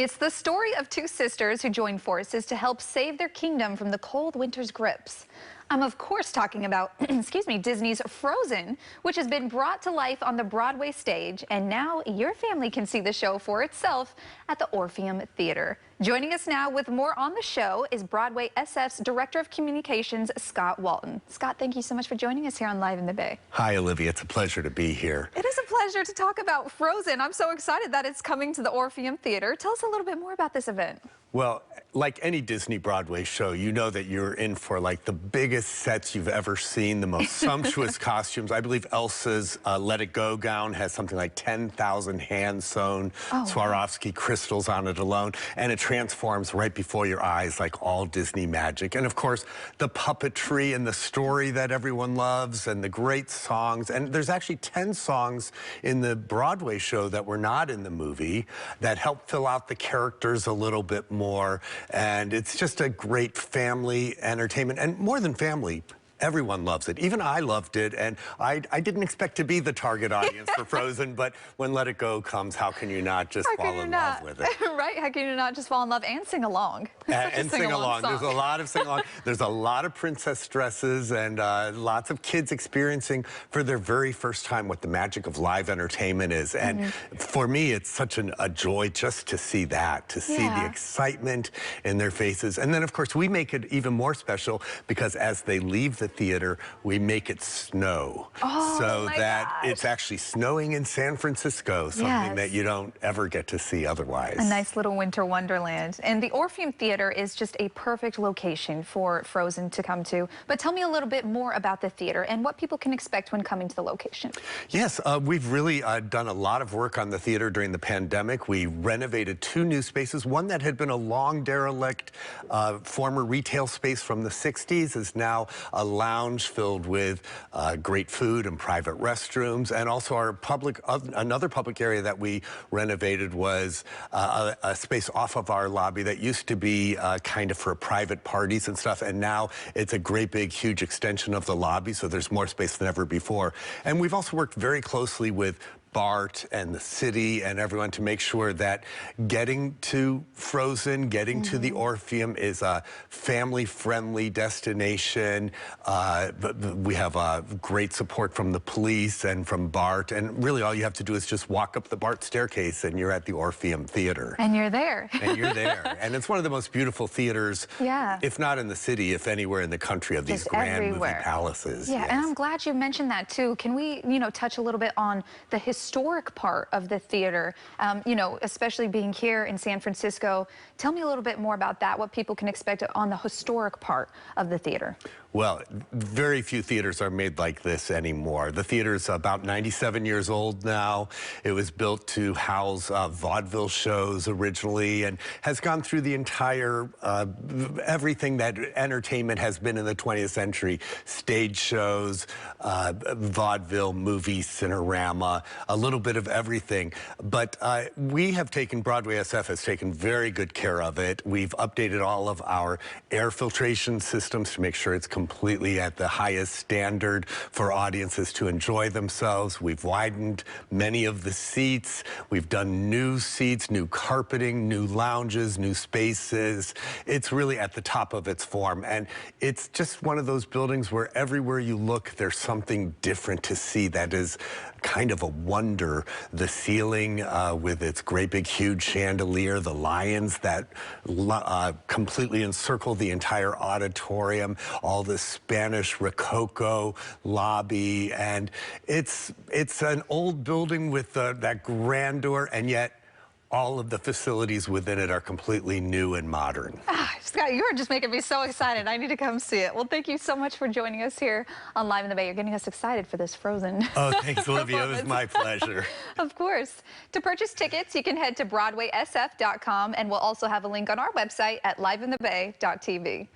It's the story of two sisters who join forces to help save their kingdom from the cold winter's grips. I'm of course talking about, Disney's Frozen, which has been brought to life on the Broadway stage, and now your family can see the show for itself at the Orpheum Theater. Joining us now with more on the show is BroadwaySF's Director of Communications, Scott Walton. Scott, thank you so much for joining us here on Live in the Bay. Hi, Olivia. It's a pleasure to be here. It is a pleasure to talk about Frozen. I'm so excited that it's coming to the Orpheum Theater. Tell us a little bit more about this event. Well, like any Disney Broadway show, you know that you're in for like the biggest sets you've ever seen, the most sumptuous costumes. I believe Elsa's Let It Go gown has something like 10,000 hand-sewn Swarovski crystals on it alone, and it transforms right before your eyes like all Disney magic. And of course, the puppetry and the story that everyone loves and the great songs. And there's actually 10 songs in the Broadway show that were not in the movie that help fill out the characters a little bit more. And it's just a great family entertainment. And more than family, everyone loves it. Even I loved it, and I didn't expect to be the target audience for Frozen, but when Let It Go comes, how can you not just fall in love with it? Right, how can you not just fall in love and sing along? And sing along. There's a lot of sing along. There's a lot of princess dresses and lots of kids experiencing for their very first time what the magic of live entertainment is. And for me, it's such a joy just to see that, to see the excitement in their faces. And then, of course, we make it even more special because as they leave the theater, we make it snow so that it's actually snowing in San Francisco, something that you don't ever get to see otherwise. A nice little winter wonderland. And the Orpheum Theater is just a perfect location for Frozen to come to. But tell me a little bit more about the theater and what people can expect when coming to the location. Yes, we've really done a lot of work on the theater during the pandemic. We renovated 2 new spaces. One that had been a long derelict former retail space from the 60s is now a lounge filled with great food and private restrooms. And also our another public area that we renovated was a space off of our lobby that used to be kind of for private parties and stuff. And now it's a great big huge extension of the lobby, so there's more space than ever before. And we've also worked very closely with BART and the city and everyone to make sure that getting to Frozen, getting to the Orpheum is a family-friendly destination. We have great support from the police and from BART, and really all you have to do is just walk up the BART staircase and you're at the Orpheum Theater. And you're there. And you're there. And it's one of the most beautiful theaters, if not in the city, if anywhere in the country, of these grand movie palaces. Yeah, and I'm glad you mentioned that too. Can we, touch a little bit on the historic part of the theater, especially being here in San Francisco? Tell me a little bit more about that, what people can expect on the historic part of the theater. Well, very few theaters are made like this anymore. The theater's about 97 years old now. It was built to house vaudeville shows originally and has gone through the entire, everything that entertainment has been in the 20th century. Stage shows, vaudeville, movies, cinerama, a little bit of everything. But we have taken, BroadwaySF has taken very good care of it. We've updated all of our air filtration systems to make sure it's completely at the highest standard for audiences to enjoy themselves. We've widened many of the seats. We've done new seats, new carpeting, new lounges, new spaces. It's really at the top of its form. And it's just one of those buildings where everywhere you look, there's something different to see that is kind of a wonder. The ceiling with its great big huge chandelier, the lions that completely encircle the entire auditorium, all the Spanish Rococo lobby, and it's an old building with that grandeur, and yet all of the facilities within it are completely new and modern. Scott, you're just making me so excited. I need to come see it. Well, thank you so much for joining us here on Live in the Bay. You're getting us excited for this Frozen. Oh, thanks, Olivia. It was my pleasure. Of course. To purchase tickets, you can head to BroadwaySF.com, and we'll also have a link on our website at liveinthebay.tv.